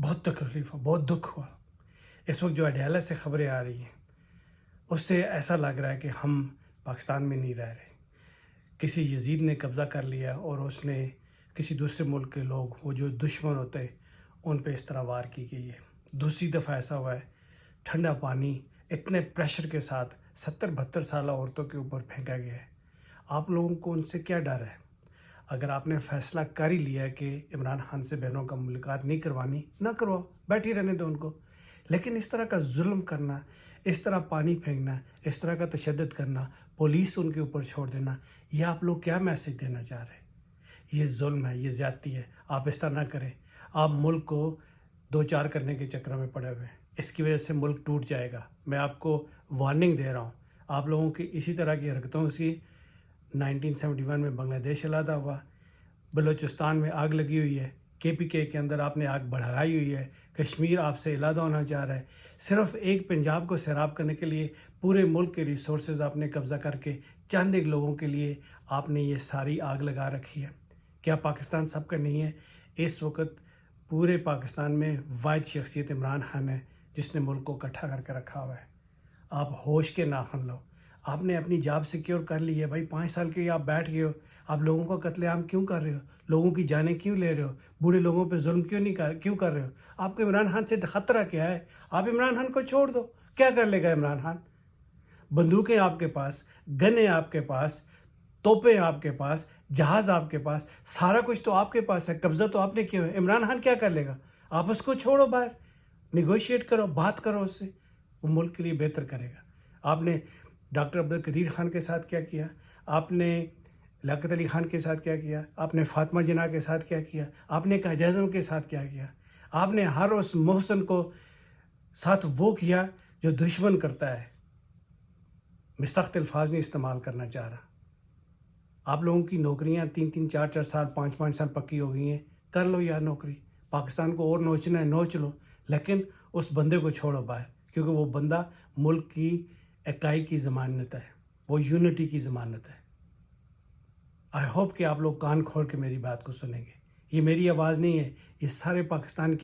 بہت تکلیف ہوا، بہت دکھ ہوا۔ اس وقت جو اڈیالہ سے خبریں آ رہی ہیں اس سے ایسا لگ رہا ہے کہ ہم پاکستان میں نہیں رہ رہے۔ کسی یزید نے قبضہ کر لیا اور اس نے کسی دوسرے ملک کے لوگ، وہ جو دشمن ہوتے ہیں، ان پہ اس طرح وار کی گئی ہے۔ دوسری دفعہ ایسا ہوا ہے، ٹھنڈا پانی اتنے پریشر کے ساتھ 70-72 سالہ عورتوں کے اوپر پھینکا گیا ہے۔ آپ لوگوں کو ان سے کیا ڈر ہے؟ اگر آپ نے فیصلہ کر ہی لیا کہ عمران خان سے بہنوں کا ملاقات نہیں کروانی، نہ کرواؤ، بیٹھی رہنے دو ان کو۔ لیکن اس طرح کا ظلم کرنا، اس طرح پانی پھینکنا، اس طرح کا تشدد کرنا، پولیس ان کے اوپر چھوڑ دینا، یہ آپ لوگ کیا میسج دینا چاہ رہے ہیں؟ یہ ظلم ہے، یہ زیادتی ہے۔ آپ اس طرح نہ کریں۔ آپ ملک کو دو چار کرنے کے چکر میں پڑے ہوئے ہیں، اس کی وجہ سے ملک ٹوٹ جائے گا۔ میں آپ کو وارننگ دے رہا ہوں۔ آپ لوگوں کی اسی طرح کی حرکتوں سے 1971 میں بنگلہ دیش علیحدہ ہوا، بلوچستان میں آگ لگی ہوئی ہے، KPK کے اندر آپ نے آگ بڑھائی ہوئی ہے، کشمیر آپ سے علیحدہ ہونا چاہ رہا ہے۔ صرف ایک پنجاب کو سیراب کرنے کے لیے پورے ملک کے ریسورسز آپ نے قبضہ کر کے چند ایک لوگوں کے لیے آپ نے یہ ساری آگ لگا رکھی ہے۔ کیا پاکستان سب کا نہیں ہے؟ اس وقت پورے پاکستان میں واحد شخصیت عمران خان ہے جس نے ملک کو اکٹھا کر کے رکھا ہوا ہے۔ آپ ہوش کے ناخن لو۔ آپ نے اپنی جاب سیکیور کر لی ہے بھائی، 5 سال کے لیے آپ بیٹھ گئے ہو۔ آپ لوگوں کا قتل عام کیوں کر رہے ہو؟ لوگوں کی جانیں کیوں لے رہے ہو؟ بوڑھے لوگوں پہ ظلم کیوں کر رہے ہو؟ آپ کو عمران خان سے خطرہ کیا ہے؟ آپ عمران خان کو چھوڑ دو، کیا کر لے گا عمران خان؟ بندوقیں آپ کے پاس، گنیں آپ کے پاس، توپیں آپ کے پاس، جہاز آپ کے پاس، سارا کچھ تو آپ کے پاس ہے، قبضہ تو آپ نے کیا ہے۔ عمران خان کیا کر لے گا؟ آپ اس کو چھوڑو باہر، نیگوشیٹ کرو، بات کرو اس سے، وہ ملک کے لیے بہتر کرے گا۔ آپ نے ڈاکٹر عبدالقدیر خان کے ساتھ کیا کیا؟ آپ نے لیاقت علی خان کے ساتھ کیا کیا؟ آپ نے فاطمہ جناح کے ساتھ کیا کیا؟ آپ نے قائد اعظم کے ساتھ کیا کیا؟ آپ نے ہر اس محسن کو ساتھ وہ کیا جو دشمن کرتا ہے۔ میں سخت الفاظ نہیں استعمال کرنا چاہ رہا۔ آپ لوگوں کی نوکریاں 3-3 4-4 سال 5-5 سال پکی ہو گئی ہیں، کر لو یار نوکری۔ پاکستان کو اور نوچنا ہے نوچ لو، لیکن اس بندے کو چھوڑو باہر، کیونکہ وہ بندہ ملک کی اکائی کی ضمانت ہے، وہ یونٹی کی ضمانت ہے۔ آئی ہوپ کہ آپ لوگ کان کھول کے میری بات کو سنیں گے۔ یہ میری آواز نہیں ہے، یہ سارے پاکستان کی